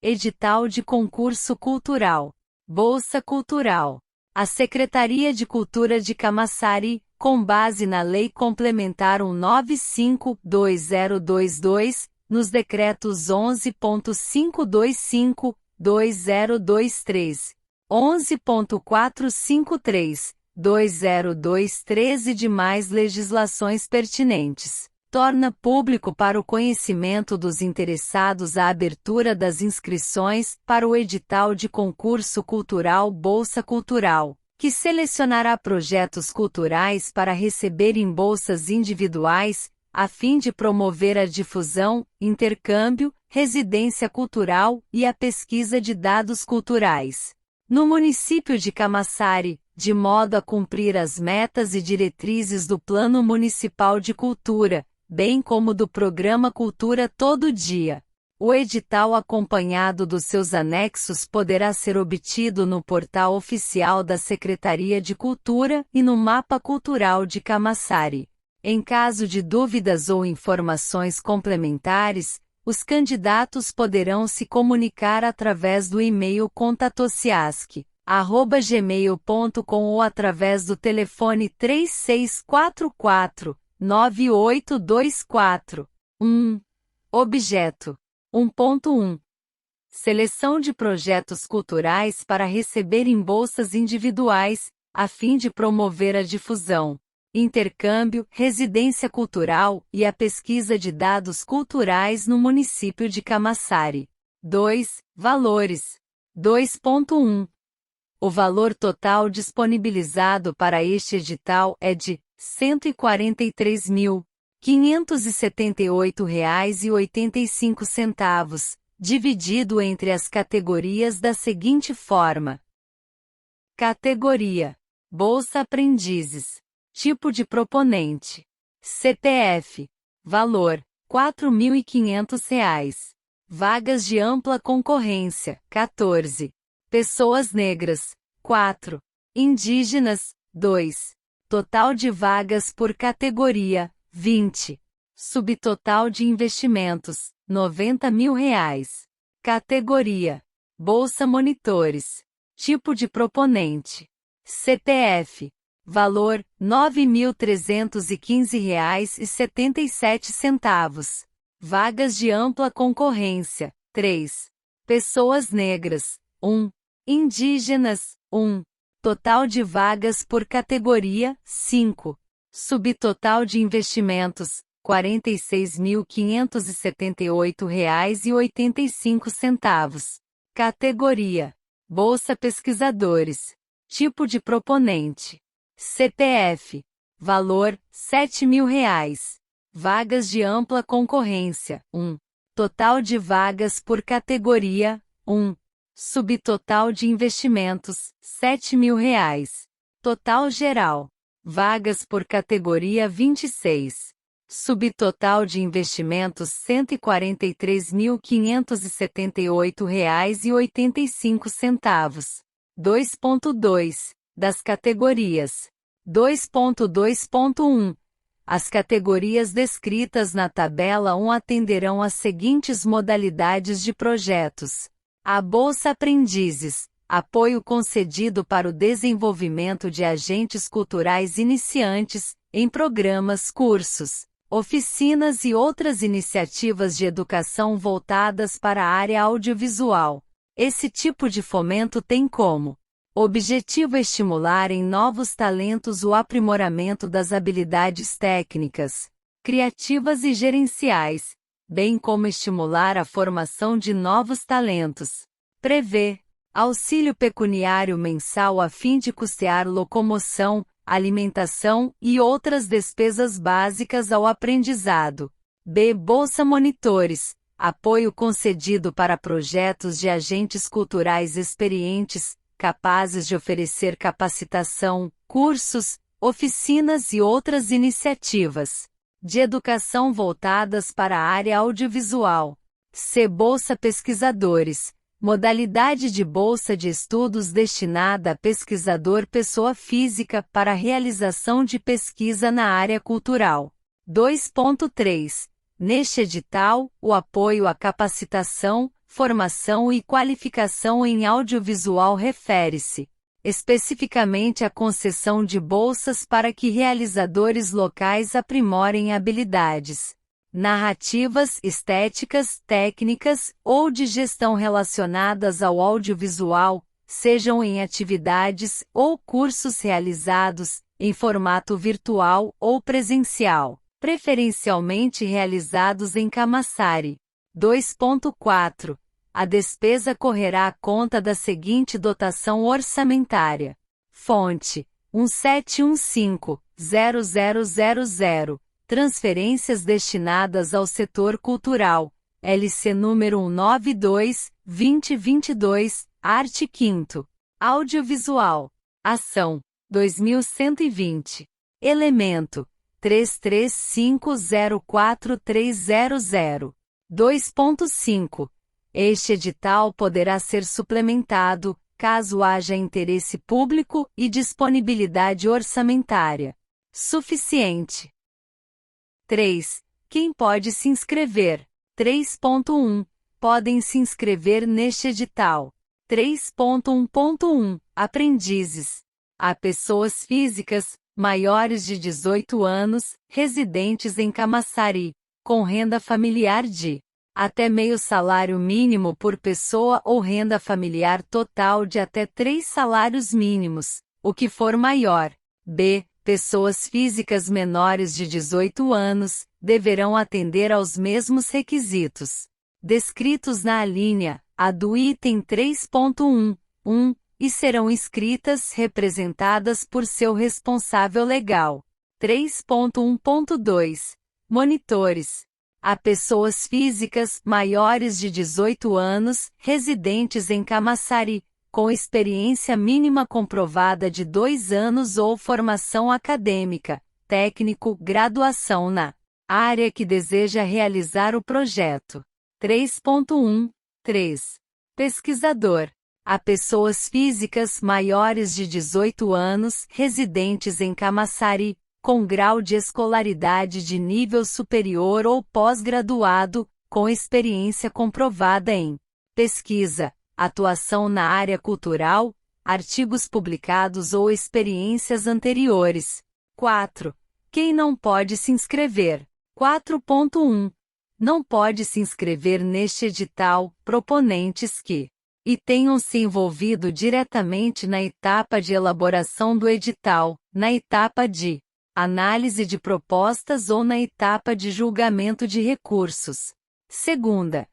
Edital de concurso cultural. Bolsa Cultural. A Secretaria de Cultura de Camaçari, com base na Lei Complementar 195/2022, nos decretos 11.525, 2023, 11.453, 2023 e demais legislações pertinentes, torna público para o conhecimento dos interessados a abertura das inscrições para o edital de concurso cultural Bolsa Cultural, que selecionará projetos culturais para receberem bolsas individuais, a fim de promover a difusão, intercâmbio, residência cultural e a pesquisa de dados culturais no município de Camaçari, de modo a cumprir as metas e diretrizes do Plano Municipal de Cultura, bem como do Programa Cultura Todo Dia. O edital acompanhado dos seus anexos poderá ser obtido no portal oficial da Secretaria de Cultura e no Mapa Cultural de Camaçari. Em caso de dúvidas ou informações complementares, os candidatos poderão se comunicar através do e-mail contatociasc@gmail.com ou através do telefone 3644-9824. Objeto 1.1. Seleção de projetos culturais para receberem bolsas individuais, a fim de promover a difusão, intercâmbio, residência cultural e a pesquisa de dados culturais no município de Camaçari. 2. Valores. 2.1. O valor total disponibilizado para este edital é de R$ 143.578,85, dividido entre as categorias da seguinte forma. Categoria: Bolsa Aprendizes. Tipo de proponente: CPF. Valor: R$ 4.500. Vagas de ampla concorrência: 14. Pessoas negras: 4. Indígenas: 2. Total de vagas por categoria: 20. Subtotal de investimentos: R$ 90.000. Categoria: Bolsa Monitores. Tipo de proponente: CPF. Valor: R$ 9.315,77. Vagas de ampla concorrência: 3. Pessoas negras: 1. Indígenas: 1. Total de vagas por categoria: 5. Subtotal de investimentos: R$ 46.578,85. Categoria: Bolsa Pesquisadores. Tipo de proponente: CPF. Valor: R$ 7.000. Vagas de ampla concorrência: 1. Total de vagas por categoria: 1. Subtotal de investimentos: R$ 7.000. Total geral: vagas por categoria: 26. Subtotal de investimentos: R$ 143.578,85. 2.2. Das categorias. 2.2.1. As categorias descritas na tabela 1 atenderão às seguintes modalidades de projetos: a Bolsa Aprendizes, apoio concedido para o desenvolvimento de agentes culturais iniciantes, em programas, cursos, oficinas e outras iniciativas de educação voltadas para a área audiovisual. Esse tipo de fomento tem como objetivo estimular em novos talentos o aprimoramento das habilidades técnicas, criativas e gerenciais, bem como estimular a formação de novos talentos. Prevê auxílio pecuniário mensal a fim de custear locomoção, alimentação e outras despesas básicas ao aprendizado. B. Bolsa Monitores, apoio concedido para projetos de agentes culturais experientes, capazes de oferecer capacitação, cursos, oficinas e outras iniciativas de educação voltadas para a área audiovisual. C. Bolsa Pesquisadores, modalidade de bolsa de estudos destinada a pesquisador pessoa física para a realização de pesquisa na área cultural. 2.3. Neste edital, o apoio à capacitação, formação e qualificação em audiovisual refere-se especificamente à concessão de bolsas para que realizadores locais aprimorem habilidades narrativas, estéticas, técnicas ou de gestão relacionadas ao audiovisual, sejam em atividades ou cursos realizados em formato virtual ou presencial, preferencialmente realizados em Camaçari. 2.4. A despesa correrá à conta da seguinte dotação orçamentária. Fonte: 1715.0000. Transferências destinadas ao setor cultural. LC número 192/2022, art. 5º. Audiovisual. Ação: 2120. Elemento: 33504300. 2.5. Este edital poderá ser suplementado, caso haja interesse público e disponibilidade orçamentária suficiente. 3. Quem pode se inscrever? 3.1. Podem se inscrever neste edital. 3.1.1. Aprendizes. A pessoas físicas, maiores de 18 anos, residentes em Camaçari, com renda familiar de até meio salário mínimo por pessoa ou renda familiar total de até 3 salários mínimos, o que for maior. B. Pessoas físicas menores de 18 anos, deverão atender aos mesmos requisitos descritos na alínea A do item 3.1.1, e serão inscritas representadas por seu responsável legal. 3.1.2. Monitores. A pessoas físicas maiores de 18 anos, residentes em Camaçari, com experiência mínima comprovada de 2 anos ou formação acadêmica, técnico, graduação na área que deseja realizar o projeto. 3.1.3. Pesquisador. A pessoas físicas maiores de 18 anos, residentes em Camaçari, com grau de escolaridade de nível superior ou pós-graduado, com experiência comprovada em pesquisa, atuação na área cultural, artigos publicados ou experiências anteriores. 4. Quem não pode se inscrever? 4.1. Não pode se inscrever neste edital proponentes que e tenham se envolvido diretamente na etapa de elaboração do edital, na etapa de análise de propostas ou na etapa de julgamento de recursos. Segunda.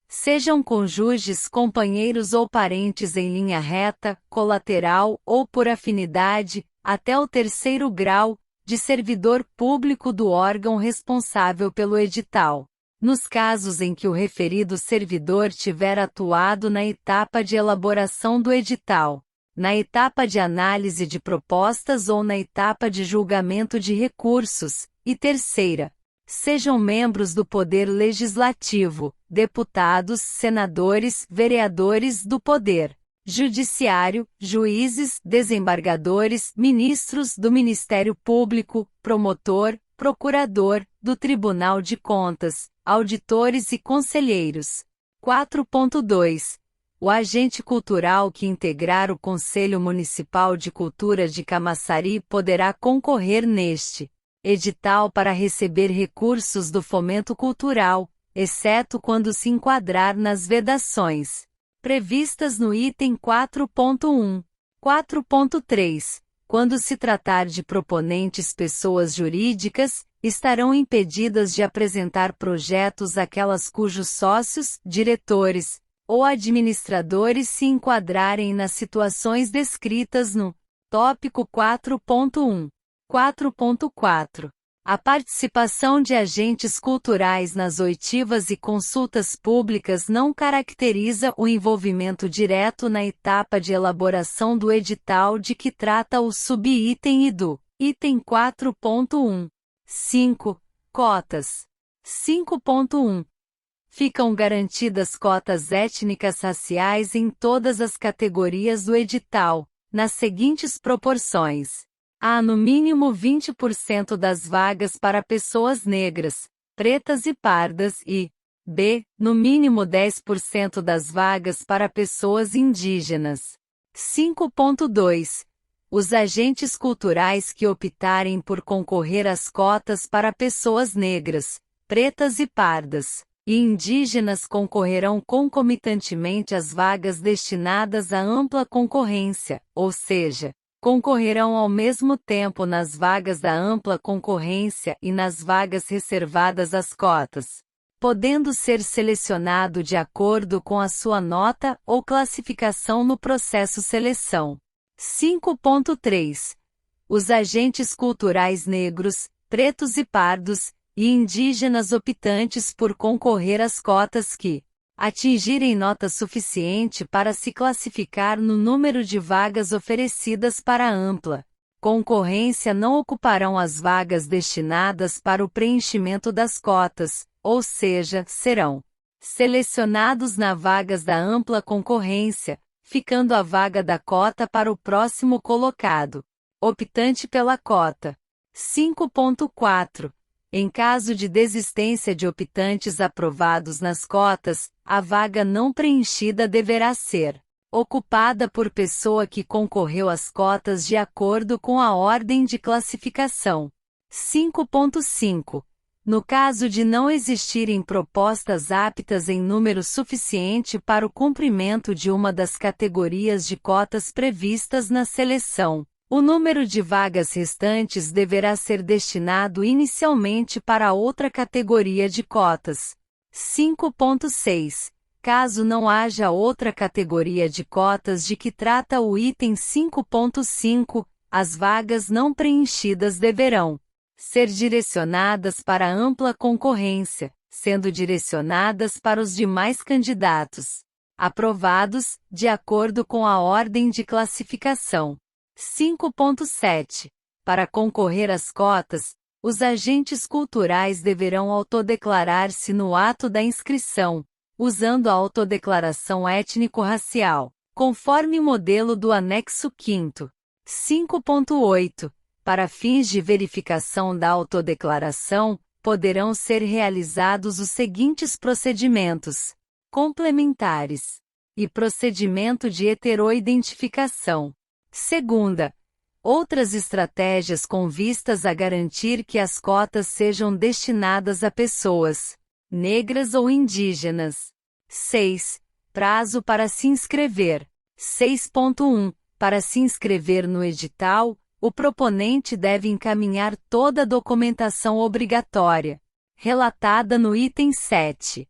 Sejam cônjuges, companheiros ou parentes em linha reta, colateral ou por afinidade, até o 3º grau, de servidor público do órgão responsável pelo edital. Nos casos em que o referido servidor tiver atuado na etapa de elaboração do edital, na etapa de análise de propostas ou na etapa de julgamento de recursos, e terceira, sejam membros do Poder Legislativo, deputados, senadores, vereadores do Poder Judiciário, juízes, desembargadores, ministros do Ministério Público, promotor, procurador, do Tribunal de Contas, auditores e conselheiros. 4.2. O agente cultural que integrar o Conselho Municipal de Cultura de Camaçari poderá concorrer neste edital para receber recursos do fomento cultural, exceto quando se enquadrar nas vedações previstas no item 4.1. 4.3. Quando se tratar de proponentes pessoas jurídicas, estarão impedidas de apresentar projetos aquelas cujos sócios, diretores ou administradores se enquadrarem nas situações descritas no tópico 4.1. 4.4. A participação de agentes culturais nas oitivas e consultas públicas não caracteriza o envolvimento direto na etapa de elaboração do edital de que trata o subitem e do item 4.1. 5. Cotas. 5.1. Ficam garantidas cotas étnicas raciais em todas as categorias do edital, nas seguintes proporções. Há no mínimo 20% das vagas para pessoas negras, pretas e pardas e B. No mínimo 10% das vagas para pessoas indígenas. 5.2. Os agentes culturais que optarem por concorrer às cotas para pessoas negras, pretas e pardas, e indígenas concorrerão concomitantemente às vagas destinadas à ampla concorrência, ou seja, concorrerão ao mesmo tempo nas vagas da ampla concorrência e nas vagas reservadas às cotas, podendo ser selecionado de acordo com a sua nota ou classificação no processo seleção. 5.3. Os agentes culturais negros, pretos e pardos, e indígenas optantes por concorrer às cotas que atingirem nota suficiente para se classificar no número de vagas oferecidas para a ampla concorrência não ocuparão as vagas destinadas para o preenchimento das cotas, ou seja, serão selecionados nas vagas da ampla concorrência, ficando a vaga da cota para o próximo colocado, optante pela cota. 5.4. Em caso de desistência de optantes aprovados nas cotas, a vaga não preenchida deverá ser ocupada por pessoa que concorreu às cotas de acordo com a ordem de classificação. 5.5. No caso de não existirem propostas aptas em número suficiente para o cumprimento de uma das categorias de cotas previstas na seleção, o número de vagas restantes deverá ser destinado inicialmente para outra categoria de cotas. 5.6. Caso não haja outra categoria de cotas de que trata o item 5.5, as vagas não preenchidas deverão ser direcionadas para ampla concorrência, sendo direcionadas para os demais candidatos aprovados, de acordo com a ordem de classificação. 5.7. Para concorrer às cotas, os agentes culturais deverão autodeclarar-se no ato da inscrição, usando a autodeclaração étnico-racial, conforme modelo do anexo 5º. 5.8. Para fins de verificação da autodeclaração, poderão ser realizados os seguintes procedimentos complementares e procedimento de heteroidentificação. Segunda, outras estratégias com vistas a garantir que as cotas sejam destinadas a pessoas negras ou indígenas. 6. Prazo para se inscrever. 6.1. Para se inscrever no edital, o proponente deve encaminhar toda a documentação obrigatória, relatada no item 7.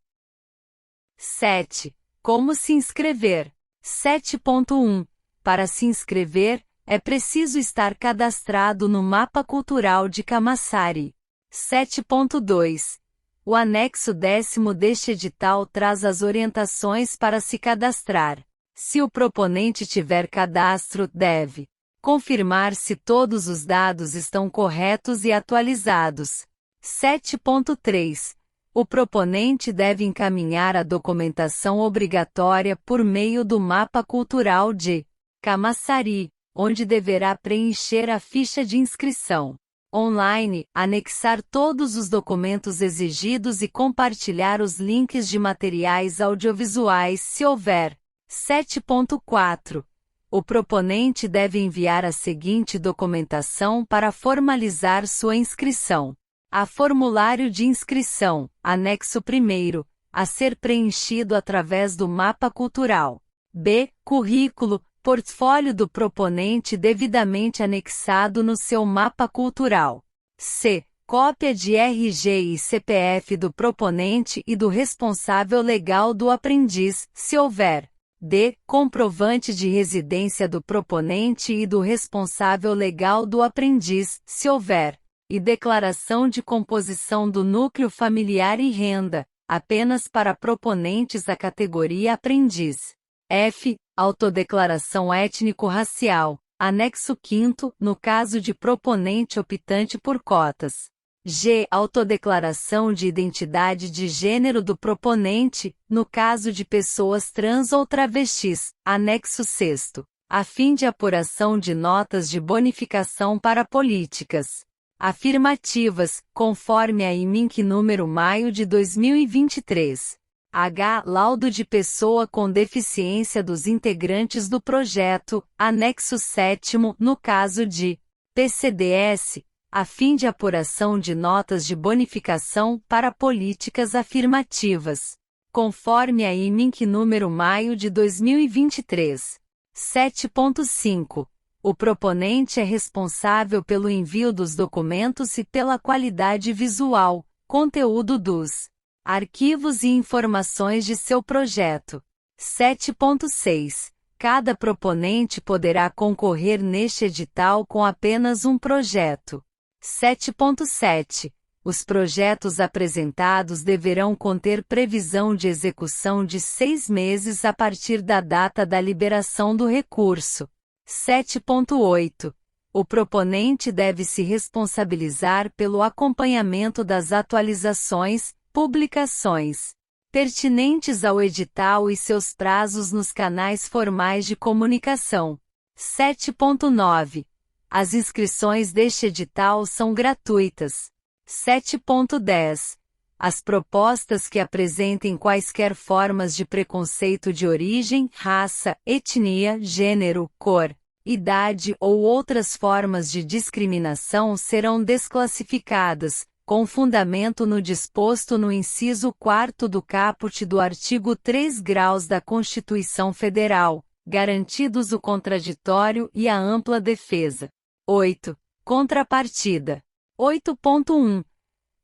7. Como se inscrever? 7.1. Para se inscrever, é preciso estar cadastrado no Mapa Cultural de Camaçari. 7.2. O anexo 10º deste edital traz as orientações para se cadastrar. Se o proponente tiver cadastro, deve confirmar se todos os dados estão corretos e atualizados. 7.3. O proponente deve encaminhar a documentação obrigatória por meio do Mapa Cultural de Camaçari, onde deverá preencher a ficha de inscrição online, anexar todos os documentos exigidos e compartilhar os links de materiais audiovisuais se houver. 7.4. O proponente deve enviar a seguinte documentação para formalizar sua inscrição: a formulário de inscrição, anexo 1º, a ser preenchido através do Mapa Cultural. B. Currículo, portfólio do proponente devidamente anexado no seu mapa cultural. C. Cópia de RG e CPF do proponente e do responsável legal do aprendiz, se houver. D. Comprovante de residência do proponente e do responsável legal do aprendiz, se houver. E declaração de composição do núcleo familiar e renda, apenas para proponentes da categoria aprendiz. F. Autodeclaração étnico-racial, anexo 5º, no caso de proponente optante por cotas. G. Autodeclaração de identidade de gênero do proponente, no caso de pessoas trans ou travestis, anexo 6º, a fim de apuração de notas de bonificação para políticas Afirmativas, conforme a IMINC número maio de 2023. H. Laudo de pessoa com deficiência dos integrantes do projeto, anexo 7º, no caso de PCDS, a fim de apuração de notas de bonificação para políticas afirmativas. Conforme a IMINC número maio de 2023. 7.5. O proponente é responsável pelo envio dos documentos e pela qualidade visual, conteúdo dos arquivos e informações de seu projeto. 7.6. Cada proponente poderá concorrer neste edital com apenas um projeto. 7.7. Os projetos apresentados deverão conter previsão de execução de 6 meses a partir da data da liberação do recurso. 7.8. O proponente deve se responsabilizar pelo acompanhamento das atualizações, publicações pertinentes ao edital e seus prazos nos canais formais de comunicação. 7.9. As inscrições deste edital são gratuitas. 7.10. As propostas que apresentem quaisquer formas de preconceito de origem, raça, etnia, gênero, cor, idade ou outras formas de discriminação serão desclassificadas, com fundamento no disposto no inciso 4º do caput do artigo 3 graus da Constituição Federal, garantidos o contraditório e a ampla defesa. 8. Contrapartida. 8.1.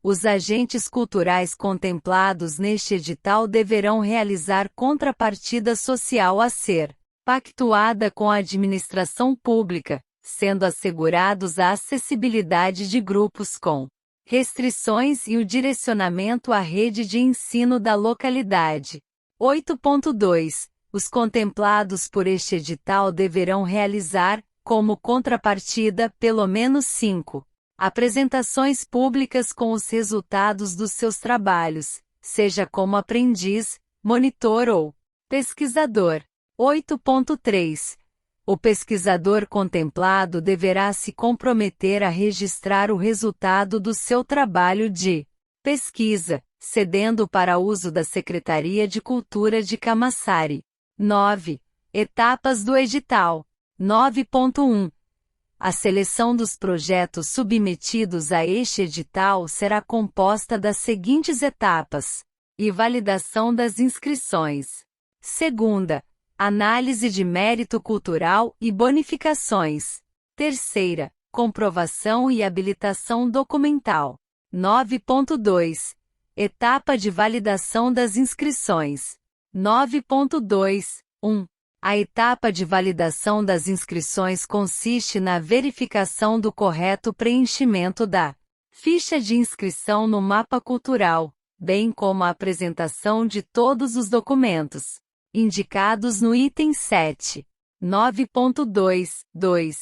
Os agentes culturais contemplados neste edital deverão realizar contrapartida social a ser pactuada com a administração pública, sendo assegurados a acessibilidade de grupos com restrições e o direcionamento à rede de ensino da localidade. 8.2. Os contemplados por este edital deverão realizar, como contrapartida, pelo menos 5 apresentações públicas com os resultados dos seus trabalhos, seja como aprendiz, monitor ou pesquisador. 8.3. O pesquisador contemplado deverá se comprometer a registrar o resultado do seu trabalho de pesquisa, cedendo para uso da Secretaria de Cultura de Camaçari. 9. Etapas do edital. 9.1. A seleção dos projetos submetidos a este edital será composta das seguintes etapas: e validação das inscrições. Segunda, análise de mérito cultural e bonificações. Terceira, comprovação e habilitação documental. 9.2. Etapa de validação das inscrições. 9.2.1. A etapa de validação das inscrições consiste na verificação do correto preenchimento da ficha de inscrição no mapa cultural, bem como a apresentação de todos os documentos indicados no item 7. 9.2.2.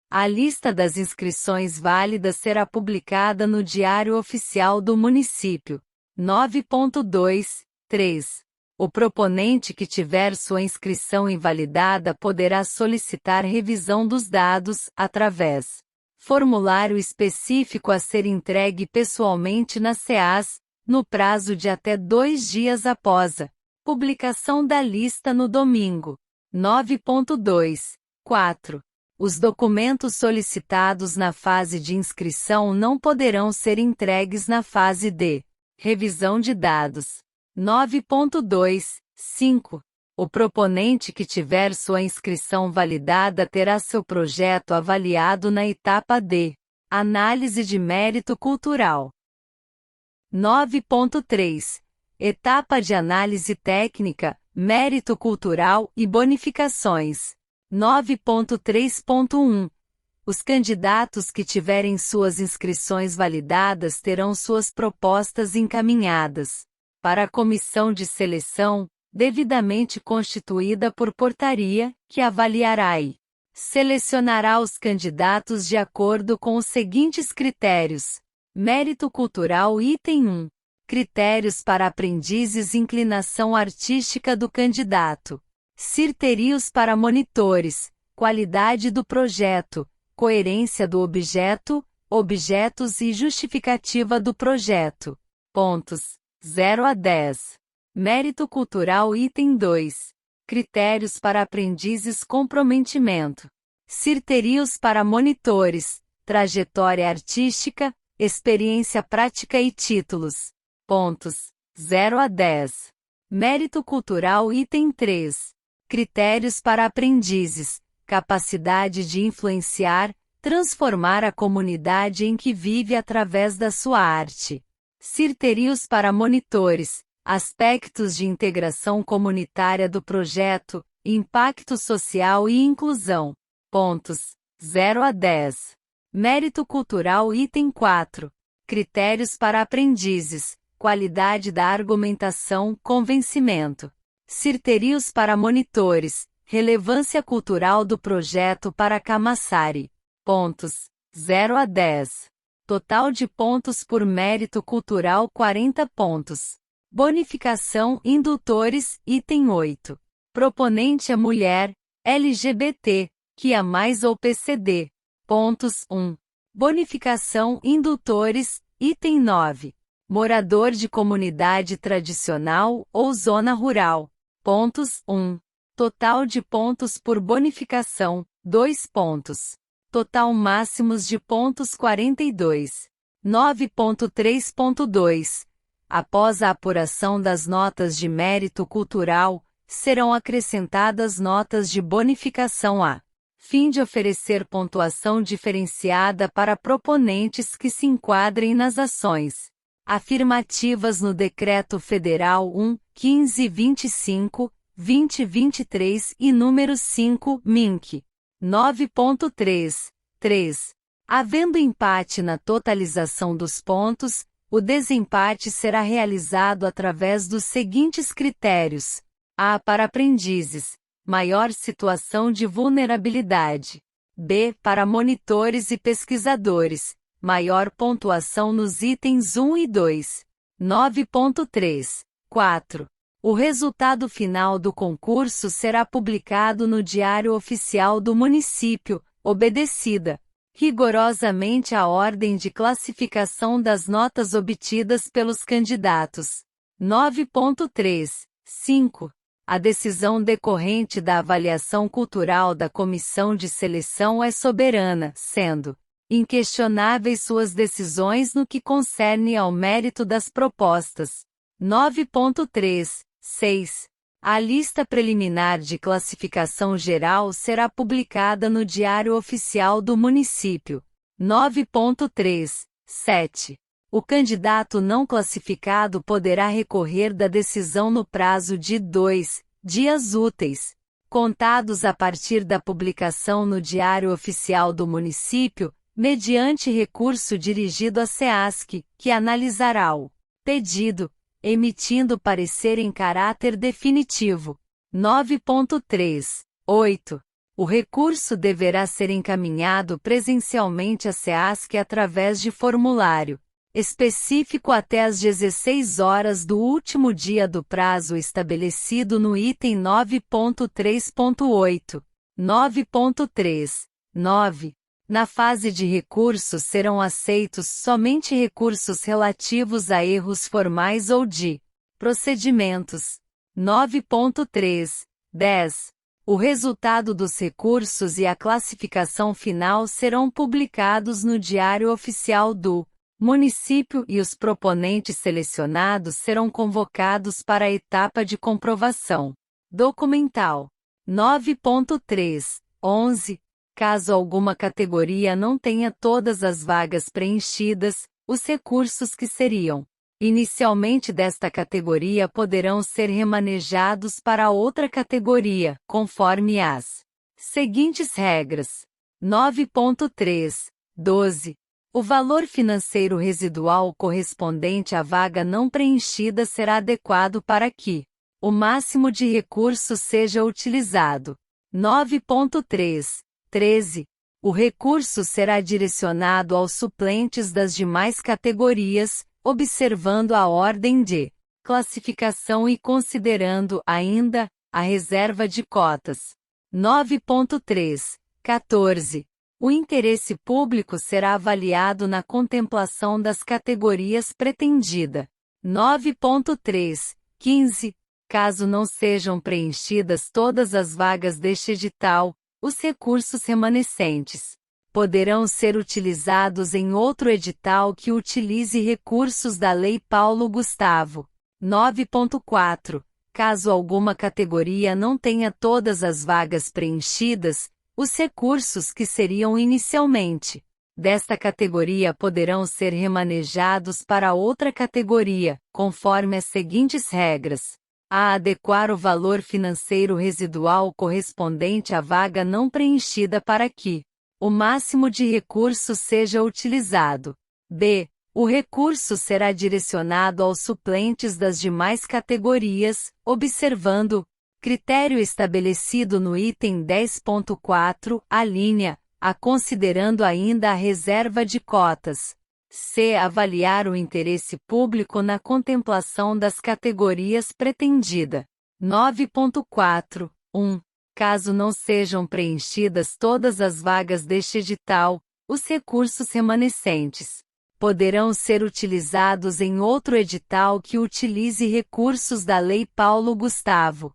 A lista das inscrições válidas será publicada no Diário Oficial do Município. 9.2.3. O proponente que tiver sua inscrição invalidada poderá solicitar revisão dos dados, através formulário específico a ser entregue pessoalmente na CEAS, no prazo de até 2 dias após a publicação da lista no domingo. 9.2.4. Os documentos solicitados na fase de inscrição não poderão ser entregues na fase de revisão de dados. 9.2.5. O proponente que tiver sua inscrição validada terá seu projeto avaliado na etapa de análise de mérito cultural. 9.3. Etapa de análise técnica, mérito cultural e bonificações. 9.3.1. Os candidatos que tiverem suas inscrições validadas terão suas propostas encaminhadas para a comissão de seleção, devidamente constituída por portaria, que avaliará e selecionará os candidatos de acordo com os seguintes critérios: mérito cultural item 1. Critérios para aprendizes: inclinação artística do candidato, criterios para monitores, qualidade do projeto, coerência do objeto, objetos e justificativa do projeto. Pontos 0 a 10. Mérito cultural. Item 2. Critérios para aprendizes. Comprometimento. Criterios para monitores. Trajetória artística, experiência prática e títulos. Pontos 0 a 10. Mérito cultural. Item 3. Critérios para aprendizes. Capacidade de influenciar, transformar a comunidade em que vive através da sua arte. Criterios para monitores. Aspectos de integração comunitária do projeto, impacto social e inclusão. Pontos 0 a 10. Mérito cultural. Item 4. Critérios para aprendizes. Qualidade da argumentação, convencimento. Criterios para monitores. Relevância cultural do projeto para Camaçari. Pontos 0 a 10. Total de pontos por mérito cultural. 40 pontos. Bonificação. Indutores. Item 8. Proponente é mulher, LGBT, QIA+, ou PCD. Pontos 1. Bonificação. Indutores. Item 9. Morador de comunidade tradicional ou zona rural. Pontos 1. Total de pontos por bonificação, 2 pontos. Total máximos de pontos 42. 9.3.2. Após a apuração das notas de mérito cultural, serão acrescentadas notas de bonificação a fim de oferecer pontuação diferenciada para proponentes que se enquadrem nas ações afirmativas no Decreto Federal 1.1525, 2023 e número 5, MINC. 9.3. 3. Havendo empate na totalização dos pontos, o desempate será realizado através dos seguintes critérios. A. Para aprendizes, maior situação de vulnerabilidade. B. Para monitores e pesquisadores, maior pontuação nos itens 1 e 2. 9.3. 4. O resultado final do concurso será publicado no Diário Oficial do Município, obedecida rigorosamente a ordem de classificação das notas obtidas pelos candidatos. 9.3. 5. A decisão decorrente da avaliação cultural da comissão de seleção é soberana, sendo inquestionáveis suas decisões no que concerne ao mérito das propostas. 9.3. 6. A lista preliminar de classificação geral será publicada no Diário Oficial do Município. 9.3. 7. O candidato não classificado poderá recorrer da decisão no prazo de 2 dias úteis, contados a partir da publicação no Diário Oficial do Município, mediante recurso dirigido à SEASC, que analisará o pedido, emitindo parecer em caráter definitivo. 9.3. 8. O recurso deverá ser encaminhado presencialmente à SEASC através de formulário específico até às 16 horas do último dia do prazo estabelecido no item 9.3.8. 9.3. 9. Na fase de recursos serão aceitos somente recursos relativos a erros formais ou de procedimentos. 9.3. 10. O resultado dos recursos e a classificação final serão publicados no Diário Oficial do Município e os proponentes selecionados serão convocados para a etapa de comprovação documental. 9.3. 11. Caso alguma categoria não tenha todas as vagas preenchidas, os recursos que seriam inicialmente desta categoria poderão ser remanejados para outra categoria, conforme as seguintes regras. 9.3. 12. O valor financeiro residual correspondente à vaga não preenchida será adequado para que o máximo de recursos seja utilizado. 9.3. 13. O recurso será direcionado aos suplentes das demais categorias, observando a ordem de classificação e considerando, ainda, a reserva de cotas. 9.3. 14. O interesse público será avaliado na contemplação das categorias pretendida. 9.3. 15. Caso não sejam preenchidas todas as vagas deste edital, os recursos remanescentes poderão ser utilizados em outro edital que utilize recursos da Lei Paulo Gustavo. 9.4. Caso alguma categoria não tenha todas as vagas preenchidas, os recursos que seriam inicialmente desta categoria poderão ser remanejados para outra categoria, conforme as seguintes regras: a adequar o valor financeiro residual correspondente à vaga não preenchida para que o máximo de recursos seja utilizado. B. O recurso será direcionado aos suplentes das demais categorias, observando critério estabelecido no item 10.4, alínea A, considerando ainda a reserva de cotas. C. Avaliar o interesse público na contemplação das categorias pretendida. 9.4. 1. Caso não sejam preenchidas todas as vagas deste edital, os recursos remanescentes poderão ser utilizados em outro edital que utilize recursos da Lei Paulo Gustavo.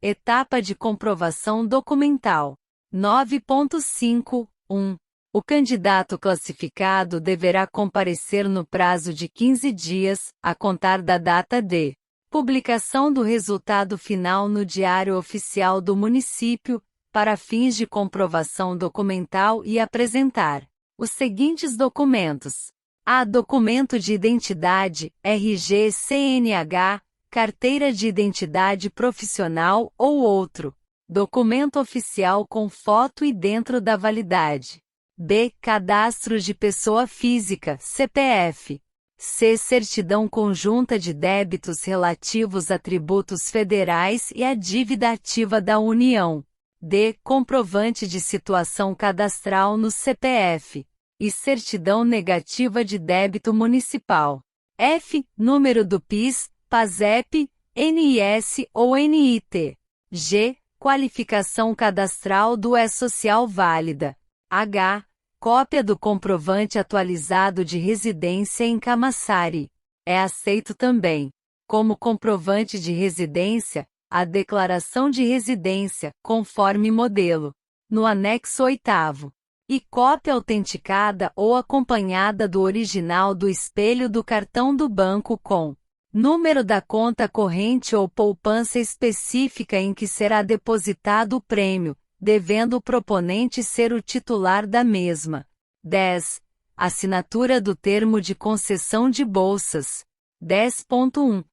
Etapa de comprovação documental. 9.5.1. O candidato classificado deverá comparecer no prazo de 15 dias, a contar da data de publicação do resultado final no Diário Oficial do Município, para fins de comprovação documental e apresentar os seguintes documentos: a. Documento de identidade, RG, CNH, carteira de identidade profissional ou outro documento oficial com foto e dentro da validade. B. Cadastro de pessoa física, CPF. C. Certidão conjunta de débitos relativos a tributos federais e a dívida ativa da União. D. Comprovante de situação cadastral no CPF. E certidão negativa de débito municipal. F. Número do PIS, PASEP, NIS ou NIT. G. Qualificação cadastral do E-Social válida. H. Cópia do comprovante atualizado de residência em Camaçari. É aceito também, como comprovante de residência, a declaração de residência, conforme modelo, no anexo 8º. E cópia autenticada ou acompanhada do original do espelho do cartão do banco com número da conta corrente ou poupança específica em que será depositado o prêmio, devendo o proponente ser o titular da mesma. 10. Assinatura do termo de concessão de bolsas. 10.1.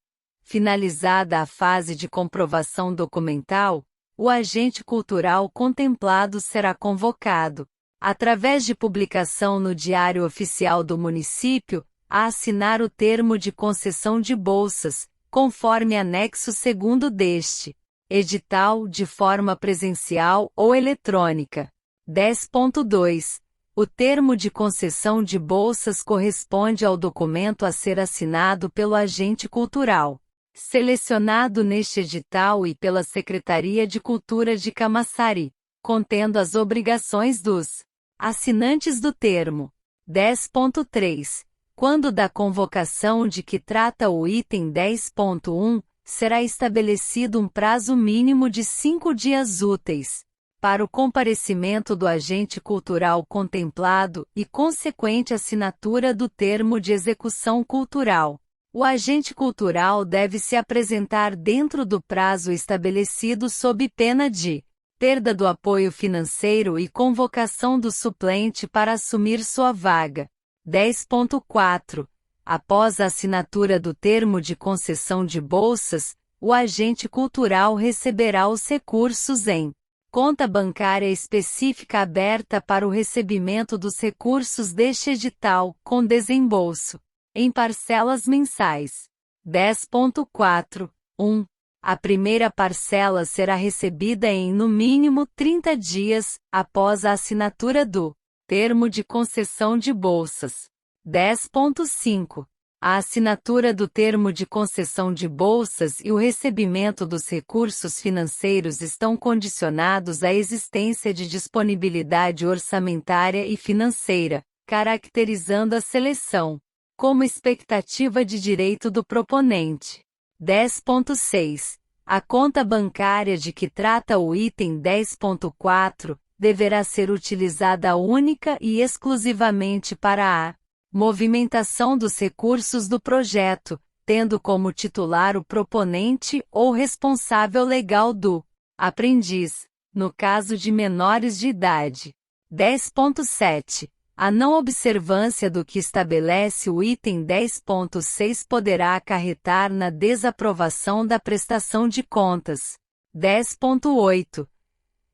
Finalizada a fase de comprovação documental, o agente cultural contemplado será convocado, através de publicação no Diário Oficial do Município, a assinar o termo de concessão de bolsas, conforme anexo 2º deste edital, de forma presencial ou eletrônica. 10.2. O termo de concessão de bolsas corresponde ao documento a ser assinado pelo agente cultural, selecionado neste edital e pela Secretaria de Cultura de Camaçari, contendo as obrigações dos assinantes do termo. 10.3. Quando da convocação de que trata o item 10.1, será estabelecido um prazo mínimo de 5 dias úteis para o comparecimento do agente cultural contemplado e consequente assinatura do termo de execução cultural. O agente cultural deve se apresentar dentro do prazo estabelecido sob pena de perda do apoio financeiro e convocação do suplente para assumir sua vaga. 10.4. Após a assinatura do termo de concessão de bolsas, o agente cultural receberá os recursos em conta bancária específica aberta para o recebimento dos recursos deste edital, com desembolso em parcelas mensais. 10.4. 1. A primeira parcela será recebida em no mínimo 30 dias após a assinatura do termo de concessão de bolsas. 10.5. A assinatura do termo de concessão de bolsas e o recebimento dos recursos financeiros estão condicionados à existência de disponibilidade orçamentária e financeira, caracterizando a seleção como expectativa de direito do proponente. 10.6. A conta bancária de que trata o item 10.4 deverá ser utilizada única e exclusivamente para a movimentação dos recursos do projeto, tendo como titular o proponente ou responsável legal do aprendiz, no caso de menores de idade. 10.7. A não observância do que estabelece o item 10.6 poderá acarretar na desaprovação da prestação de contas. 10.8.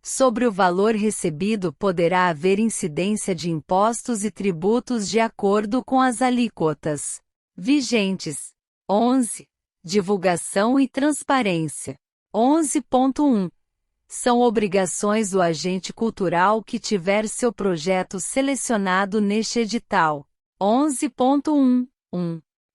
Sobre o valor recebido poderá haver incidência de impostos e tributos de acordo com as alíquotas vigentes. 11. Divulgação e transparência. 11.1. São obrigações do agente cultural que tiver seu projeto selecionado neste edital. 11.1.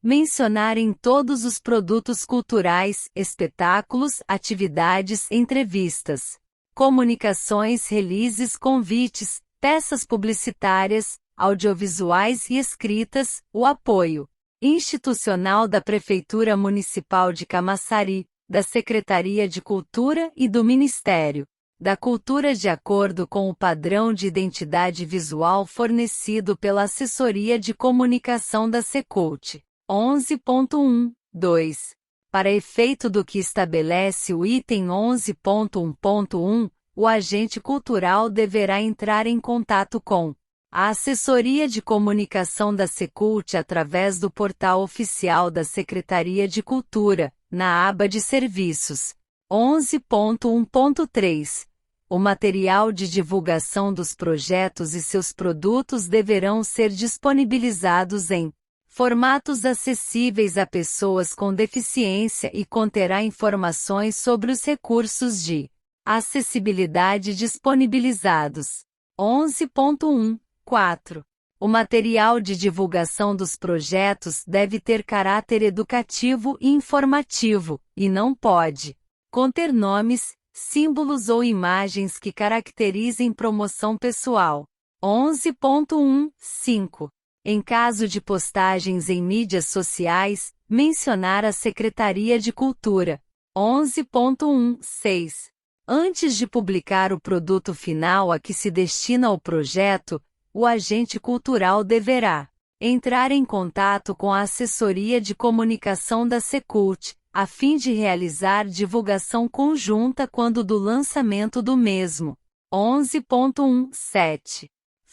Mencionar em todos os produtos culturais, espetáculos, atividades, entrevistas, comunicações, releases, convites, peças publicitárias, audiovisuais e escritas, o apoio institucional da Prefeitura Municipal de Camaçari, da Secretaria de Cultura e do Ministério da Cultura de acordo com o padrão de identidade visual fornecido pela Assessoria de Comunicação da Secult. 11.1.2. Para efeito do que estabelece o item 11.1.1, o agente cultural deverá entrar em contato com a Assessoria de Comunicação da Secult através do portal oficial da Secretaria de Cultura, na aba de Serviços. 11.1.3. O material de divulgação dos projetos e seus produtos deverão ser disponibilizados em formatos acessíveis a pessoas com deficiência e conterá informações sobre os recursos de acessibilidade disponibilizados. 11.1.4. O material de divulgação dos projetos deve ter caráter educativo e informativo, e não pode conter nomes, símbolos ou imagens que caracterizem promoção pessoal. 11.1.5. Em caso de postagens em mídias sociais, mencionar a Secretaria de Cultura. 11.1.6. Antes de publicar o produto final a que se destina o projeto, o agente cultural deverá entrar em contato com a Assessoria de Comunicação da Secult, a fim de realizar divulgação conjunta quando do lançamento do mesmo. 11.1.7.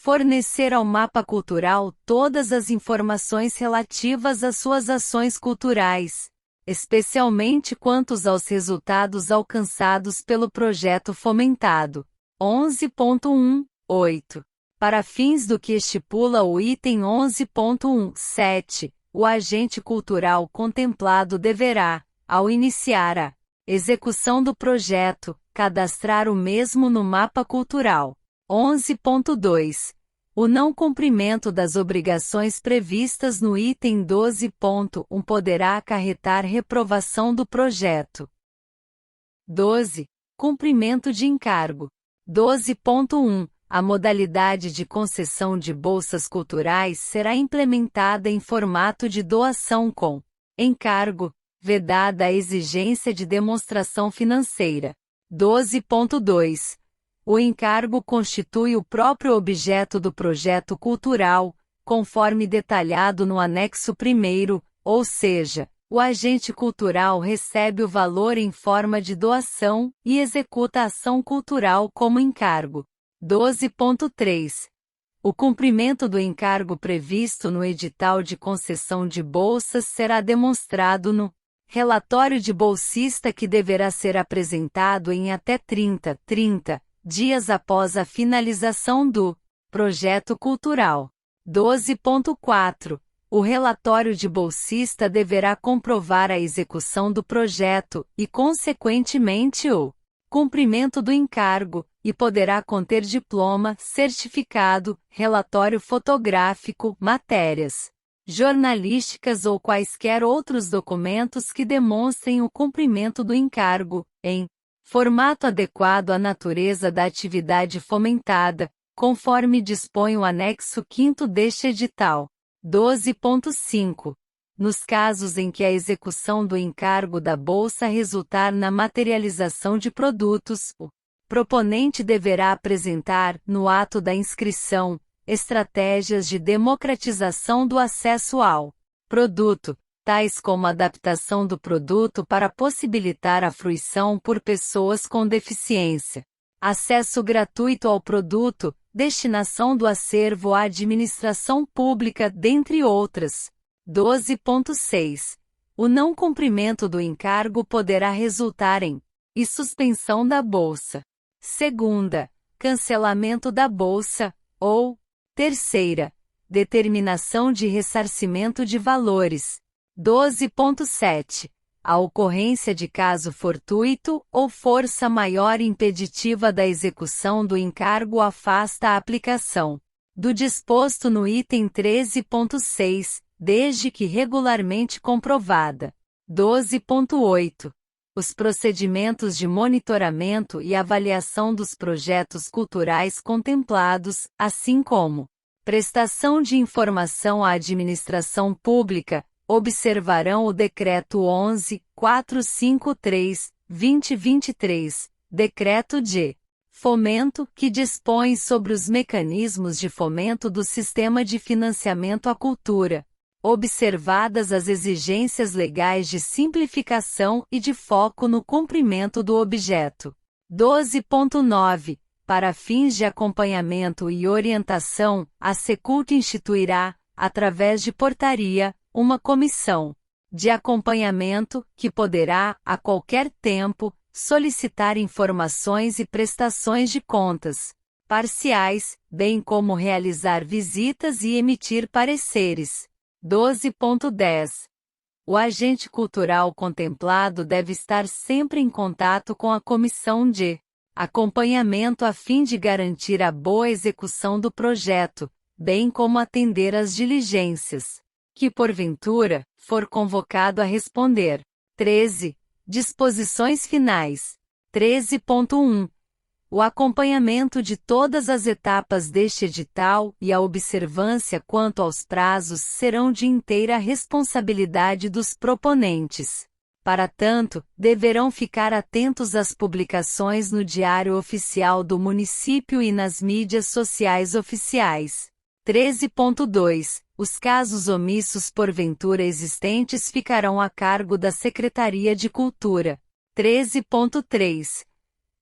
Fornecer ao mapa cultural todas as informações relativas às suas ações culturais, especialmente quantos aos resultados alcançados pelo projeto fomentado. 11.1.8. Para fins do que estipula o item 11.1.7, o agente cultural contemplado deverá, ao iniciar a execução do projeto, cadastrar o mesmo no mapa cultural. 11.2. O não cumprimento das obrigações previstas no item 12.1 poderá acarretar reprovação do projeto. 12. Cumprimento de encargo. 12.1. A modalidade de concessão de bolsas culturais será implementada em formato de doação com encargo, vedada a exigência de demonstração financeira. 12.2. O encargo constitui o próprio objeto do projeto cultural, conforme detalhado no anexo 1º, ou seja, o agente cultural recebe o valor em forma de doação e executa a ação cultural como encargo. 12.3. O cumprimento do encargo previsto no edital de concessão de bolsas será demonstrado no relatório de bolsista que deverá ser apresentado em até 30 dias após a finalização do projeto cultural. 12.4. O relatório de bolsista deverá comprovar a execução do projeto e, consequentemente, o cumprimento do encargo, e poderá conter diploma, certificado, relatório fotográfico, matérias jornalísticas ou quaisquer outros documentos que demonstrem o cumprimento do encargo, em formato adequado à natureza da atividade fomentada, conforme dispõe o anexo 5º deste edital. 12.5. Nos casos em que a execução do encargo da bolsa resultar na materialização de produtos, o proponente deverá apresentar, no ato da inscrição, estratégias de democratização do acesso ao produto, tais como a adaptação do produto para possibilitar a fruição por pessoas com deficiência, acesso gratuito ao produto, destinação do acervo à administração pública, dentre outras. 12.6. O não cumprimento do encargo poderá resultar em e suspensão da bolsa. Segunda, cancelamento da bolsa, ou terceira, determinação de ressarcimento de valores. 12.7. A ocorrência de caso fortuito ou força maior impeditiva da execução do encargo afasta a aplicação do disposto no item 13.6, desde que regularmente comprovada. 12.8. Os procedimentos de monitoramento e avaliação dos projetos culturais contemplados, assim como prestação de informação à administração pública, observarão o Decreto 11.453/2023, Decreto de Fomento, que dispõe sobre os mecanismos de fomento do sistema de financiamento à cultura, observadas as exigências legais de simplificação e de foco no cumprimento do objeto. 12.9. Para fins de acompanhamento e orientação, a Secult instituirá, através de portaria, uma comissão de acompanhamento, que poderá, a qualquer tempo, solicitar informações e prestações de contas parciais, bem como realizar visitas e emitir pareceres. 12.10. O agente cultural contemplado deve estar sempre em contato com a comissão de acompanhamento a fim de garantir a boa execução do projeto, bem como atender às diligências que, porventura, for convocado a responder. 13. Disposições finais. 13.1. O acompanhamento de todas as etapas deste edital e a observância quanto aos prazos serão de inteira responsabilidade dos proponentes. Para tanto, deverão ficar atentos às publicações no Diário Oficial do Município e nas mídias sociais oficiais. 13.2. Os casos omissos porventura existentes ficarão a cargo da Secretaria de Cultura. 13.3.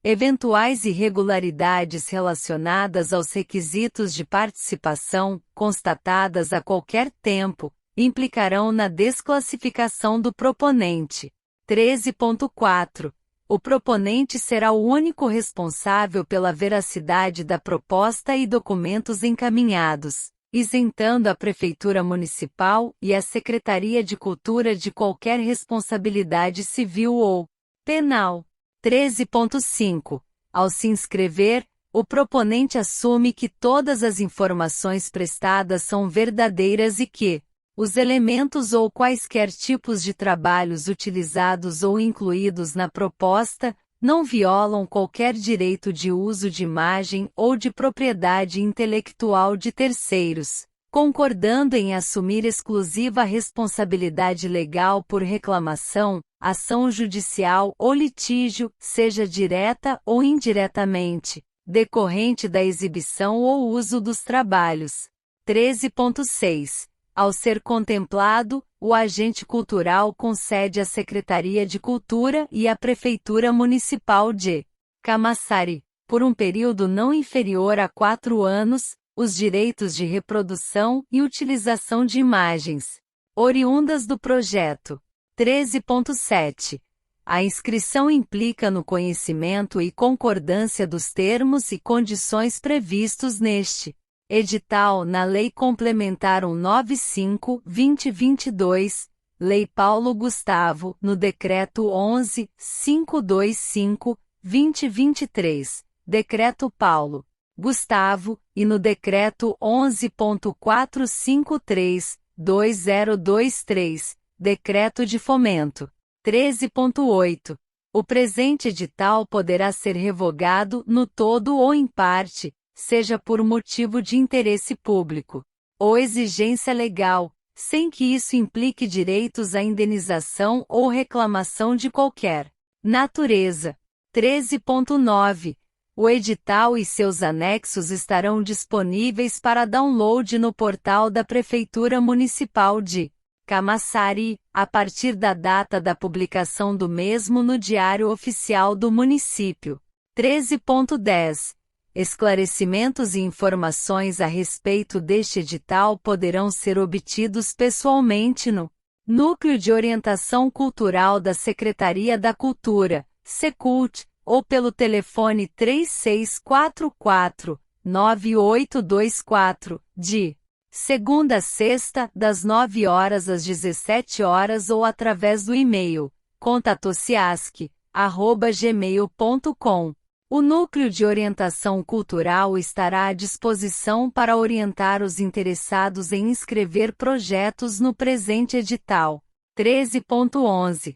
Eventuais irregularidades relacionadas aos requisitos de participação, constatadas a qualquer tempo, implicarão na desclassificação do proponente. 13.4. O proponente será o único responsável pela veracidade da proposta e documentos encaminhados, isentando a Prefeitura Municipal e a Secretaria de Cultura de qualquer responsabilidade civil ou penal. 13.5. Ao se inscrever, o proponente assume que todas as informações prestadas são verdadeiras e que os elementos ou quaisquer tipos de trabalhos utilizados ou incluídos na proposta não violam qualquer direito de uso de imagem ou de propriedade intelectual de terceiros, concordando em assumir exclusiva responsabilidade legal por reclamação, ação judicial ou litígio, seja direta ou indiretamente, decorrente da exibição ou uso dos trabalhos. 13.6. Ao ser contemplado, o agente cultural concede à Secretaria de Cultura e à Prefeitura Municipal de Camaçari, por um período não inferior a 4 anos, os direitos de reprodução e utilização de imagens oriundas do projeto. 13.7. A inscrição implica no conhecimento e concordância dos termos e condições previstos neste edital na Lei Complementar 195/2022, Lei Paulo Gustavo, no Decreto 11.525/2023, Decreto Paulo Gustavo, e no Decreto 11.453, 2023, Decreto de Fomento. 13.8. O presente edital poderá ser revogado no todo ou em parte, seja por motivo de interesse público ou exigência legal, sem que isso implique direitos à indenização ou reclamação de qualquer natureza. 13.9. O edital e seus anexos estarão disponíveis para download no portal da Prefeitura Municipal de Camaçari, a partir da data da publicação do mesmo no Diário Oficial do Município. 13.10. Esclarecimentos e informações a respeito deste edital poderão ser obtidos pessoalmente no Núcleo de Orientação Cultural da Secretaria da Cultura, Secult, ou pelo telefone 3644-9824, de segunda a sexta, das 9 horas às 17 horas ou através do e-mail contatociasc@gmail.com. O Núcleo de Orientação Cultural estará à disposição para orientar os interessados em inscrever projetos no presente edital. 13.11.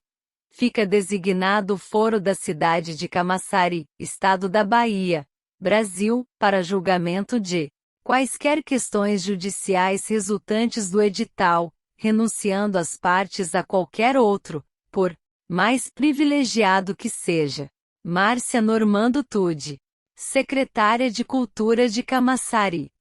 Fica designado o Foro da cidade de Camaçari, Estado da Bahia, Brasil, para julgamento de quaisquer questões judiciais resultantes do edital, renunciando as partes a qualquer outro, por mais privilegiado que seja. Márcia Normando Tude, Secretária de Cultura de Camaçari.